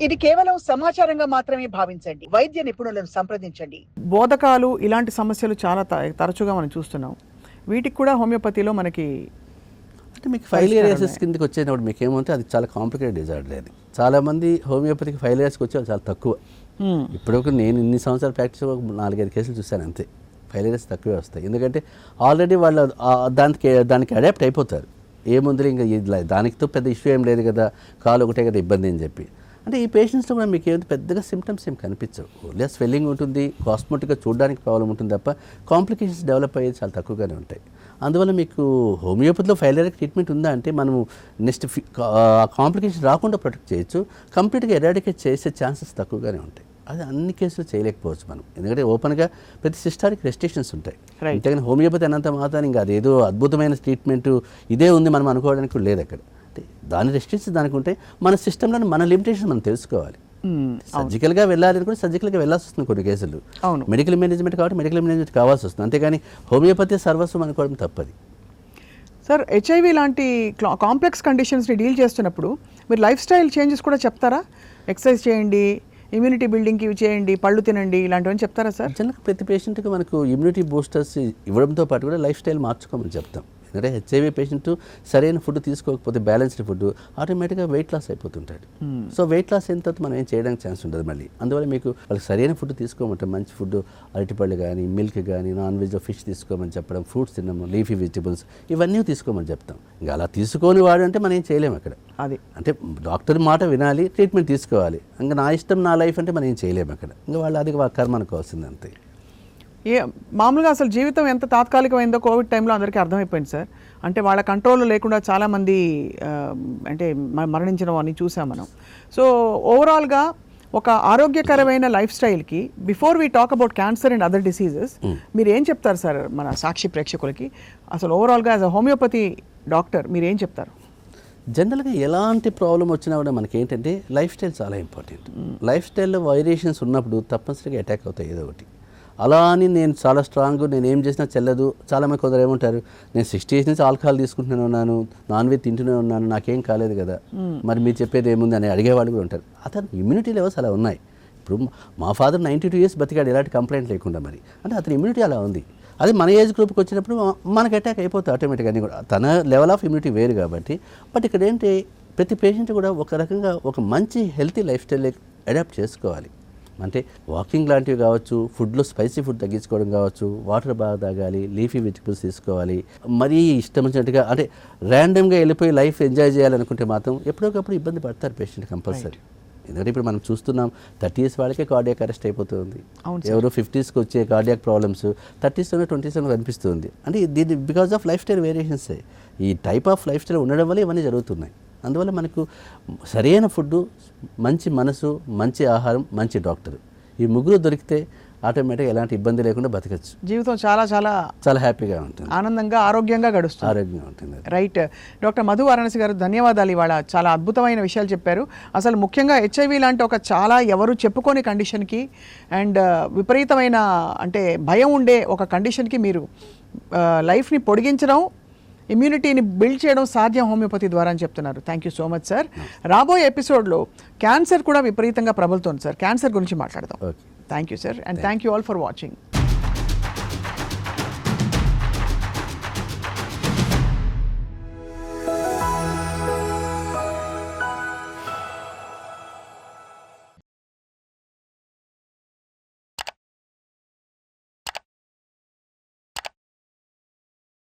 ఇది కేవలం సమాచారంగా మాత్రమే భావించండి. వైద్య నిపుణులను సంప్రదించండి. బోధకాలు ఇలాంటి సమస్యలు చాలా తరచుగా మనం చూస్తున్నాం. వీటికి కూడా హోమియోపతిలో మనకి అంటే మీకు ఫైలియరియాసిస్ కిందకి వచ్చేటప్పుడు మీకు ఏమంటే అది చాలా కాంప్లికేటెడ్ డిజార్డర్. అది చాలామంది హోమియోపతికి ఫైలియరియాసిస్కి వచ్చే చాలా తక్కువ. ఇప్పుడు నేను ఇన్ని సంవత్సరాలు ప్రాక్టీస్ 4-5 కేసులు చూశాను అంతే. ఫైలియరియాసిస్ తక్కువే వస్తాయి, ఎందుకంటే ఆల్రెడీ వాళ్ళు దానికి అడాప్ట్ అయిపోతారు. ఏముంది ఇంకా దానితో పెద్ద ఇష్యూ ఏం లేదు కదా, కాలు ఒకటే కదా ఇబ్బంది అని చెప్పి. అంటే ఈ పేషెంట్స్లో కూడా మీకు ఏమైనా పెద్దగా సిమ్టమ్స్ ఏం కనిపించవు. ఓన్లీ స్వెల్లింగ్ ఉంటుంది, కాస్మెటిక్గా చూడడానికి ప్రాబ్లం ఉంటుంది తప్ప కాంప్లికేషన్స్ డెవలప్ అయ్యేది చాలా తక్కువగానే ఉంటాయి. అందువల్ల మీకు హోమియోపతిలో ఫైలియరిక్ ట్రీట్మెంట్ ఉందా అంటే మనము నెక్స్ట్ కాంప్లికేషన్ రాకుండా ప్రొటెక్ట్ చేయొచ్చు. కంప్లీట్గా ఎరాడికేట్ చేసే ఛాన్సెస్ తక్కువగానే ఉంటాయి. అది అన్ని కేసులు చేయలేకపోవచ్చు మనం, ఎందుకంటే ఓపెన్గా ప్రతి సిస్టానికి రెస్ట్రిక్షన్స్ ఉంటాయి. అంతేగాని హోమియోపతి అన్నంత మాత్రం ఇంకా అదేదో అద్భుతమైన ట్రీట్మెంట్ ఇదే ఉంది మనం అనుకోవడానికి లేదు అక్కడ. అంటే దాని రెస్ట్రిక్షన్స్ దానికి ఉంటాయి. మన సిస్టంలో మన లిమిటేషన్ మనం తెలుసుకోవాలి. సర్జికల్గా వెళ్ళాలి అనుకుంటే సర్జికల్గా వెళ్ళాల్సి వస్తుంది కొన్ని కేసులు. మెడికల్ మేనేజ్మెంట్ కాబట్టి మెడికల్ మేనేజ్మెంట్ కావాల్సి వస్తుంది, అంతేగాని హోమియోపతి సర్వస్వం అనుకోవడం తప్పది. సార్, హెచ్ఐవి లాంటి కాంప్లెక్స్ కండిషన్స్ని డీల్ చేస్తున్నప్పుడు మీరు లైఫ్ స్టైల్ చేంజెస్ కూడా చెప్తారా? ఎక్సర్సైజ్ చేయండి, ఇమ్యూనిటీ బిల్డింగ్కి ఇవి చేయండి, పళ్ళు తినండి, ఇలాంటివన్నీ చెప్తారా సార్? జనరల్గా ప్రతి పేషెంట్కి మనకు ఇమ్యూనిటీ బూస్టర్స్ ఇవ్వడంతో పాటు కూడా లైఫ్ స్టైల్ మార్చుకోమని చెప్తాం. ఎందుకంటే హెచ్ఐవి పేషెంట్ సరైన ఫుడ్ తీసుకోకపోతే, బ్యాలెన్స్డ్ ఫుడ్, ఆటోమేటిక్గా వెయిట్ లాస్ అయిపోతుంటాడు. సో వెయిట్ లాస్ అయిన తర్వాత మనం ఏం చేయడానికి ఛాన్స్ ఉండదు మళ్ళీ. అందువల్ల మీకు వాళ్ళకి సరైన ఫుడ్ తీసుకోమంటే మంచి ఫుడ్, అరటిపళ్ళు కానీ, మిల్క్ కానీ, నాన్ వెజ్ ఫిష్ తీసుకోమని చెప్పడం, ఫ్రూట్స్ తినము, లీఫీ వెజిటబుల్స్ ఇవన్నీ తీసుకోమని చెప్తాం. ఇంకా అలా తీసుకొని వాడు అంటే మనం ఏం చేయలేము అక్కడ. అది అంటే డాక్టర్ మాట వినాలి, ట్రీట్మెంట్ తీసుకోవాలి. ఇంకా నా ఇష్టం నా లైఫ్ అంటే మనం ఏం చేయలేము అక్కడ. ఇంకా వాళ్ళు అది కర్మ అనుకోవాల్సింది అంతే. మామూలుగా అసలు జీవితం ఎంత తాత్కాలికమైందో కోవిడ్ టైంలో అందరికీ అర్థమైపోయింది సార్. అంటే వాళ్ళ కంట్రోల్లో లేకుండా చాలామంది అంటే మరణించడం అని చూసాం మనం. సో ఓవరాల్గా ఒక ఆరోగ్యకరమైన లైఫ్ స్టైల్కి before we talk about cancer and other diseases మీరు ఏం చెప్తారు సార్ మన సాక్షి ప్రేక్షకులకి? అసలు ఓవరాల్గా యాజ్ అ హోమియోపతి డాక్టర్ మీరు ఏం చెప్తారు? జనరల్గా ఎలాంటి ప్రాబ్లం వచ్చినా కూడా మనకి ఏంటంటే లైఫ్ స్టైల్ చాలా ఇంపార్టెంట్. లైఫ్ స్టైల్లో వేరియేషన్స్ ఉన్నప్పుడు తప్పనిసరిగా అటాక్ అవుతాయి ఏదో ఒకటి. అలా అని నేను చాలా స్ట్రాంగ్, నేను ఏం చేసినా చెల్లదు. చాలామంది కొందరు ఏమంటారు, నేను 60 years నుంచి ఆల్కహాల్ తీసుకుంటూనే ఉన్నాను, నాన్ వెజ్ తింటూనే ఉన్నాను, నాకేం కాలేదు కదా, మరి మీరు చెప్పేది ఏముంది అని అడిగేవాళ్ళు కూడా ఉంటారు. అతను ఇమ్యూనిటీ లెవెల్స్ అలా ఉన్నాయి. ఇప్పుడు మా ఫాదర్ 92 years బతికాడు ఎలాంటి కంప్లైంట్ లేకుండా. మరి అంటే అతని ఇమ్యూనిటీ అలా ఉంది. అది మన ఏజ్ గ్రూప్కి వచ్చినప్పుడు మనకు అటాక్ అయిపోతుంది ఆటోమేటిక్గా. అన్నీ కూడా తన లెవెల్ ఆఫ్ ఇమ్యూనిటీ వేరు కాబట్టి. బట్ ఇక్కడ ఏంటి, ప్రతి పేషెంట్ కూడా ఒక రకంగా ఒక మంచి హెల్తీ లైఫ్ స్టైల్ అడాప్ట్ చేసుకోవాలి. అంటే వాకింగ్ లాంటివి కావచ్చు, ఫుడ్లో స్పైసీ ఫుడ్ తగ్గించుకోవడం కావచ్చు, వాటర్ బాగా తాగాలి, లీఫీ వెజిటబుల్స్ తీసుకోవాలి. మరీ ఇష్టం వచ్చినట్టుగా అంటే ర్యాండమ్గా వెళ్ళిపోయి లైఫ్ ఎంజాయ్ చేయాలనుకుంటే మాత్రం ఎప్పుడొకప్పుడు ఇబ్బంది పడతారు పేషెంట్ కంపల్సరీ. ఎందుకంటే ఇప్పుడు మనం చూస్తున్నాం 30 years వాళ్ళకే కార్డియాక్ అరెస్ట్ అయిపోతుంది. ఎవరో 50sకి వచ్చే కార్డియాక్ ప్రాబ్లమ్స్ 30sలోనే 20sలో కనిపిస్తుంది. అంటే దీని బికాస్ ఆఫ్ లైఫ్ స్టైల్ వేరియేషన్సే. ఈ టైప్ ఆఫ్ లైఫ్ స్టైల్ ఉండడం వల్ల ఇవన్నీ జరుగుతున్నాయి. అందువల్ల మనకు సరైన ఫుడ్, మంచి మనసు, మంచి ఆహారం, మంచి డాక్టర్, ఈ ముగ్గురు దొరికితే ఆటోమేటిక్గా ఎలాంటి ఇబ్బంది లేకుండా బతకచ్చు. జీవితం చాలా చాలా చాలా హ్యాపీగా ఉంటుంది, ఆనందంగా ఆరోగ్యంగా గడుస్తుంది. ఆరోగ్యంగా ఉంటుంది. రైట్. డాక్టర్ మధు వారణాసి గారు ధన్యవాదాలు. ఇవాళ చాలా అద్భుతమైన విషయాలు చెప్పారు. అసలు ముఖ్యంగా హెచ్ఐవి లాంటి ఒక చాలా ఎవరు చెప్పుకోని కండిషన్కి అండ్ విపరీతమైన అంటే భయం ఉండే ఒక కండిషన్కి మీరు లైఫ్ని పొడిగించడం, ఇమ్యూనిటీని బిల్డ్ చేయడం సాధ్యం హోమియోపతి ద్వారా అని చెప్తున్నారు. Thank you so much sir. రాబోయే ఎపిసోడ్లో క్యాన్సర్ కూడా విపరీతంగా ప్రబలుతోంది సార్. క్యాన్సర్ గురించి మాట్లాడదాం. Thank you sir, and thank you all for watching.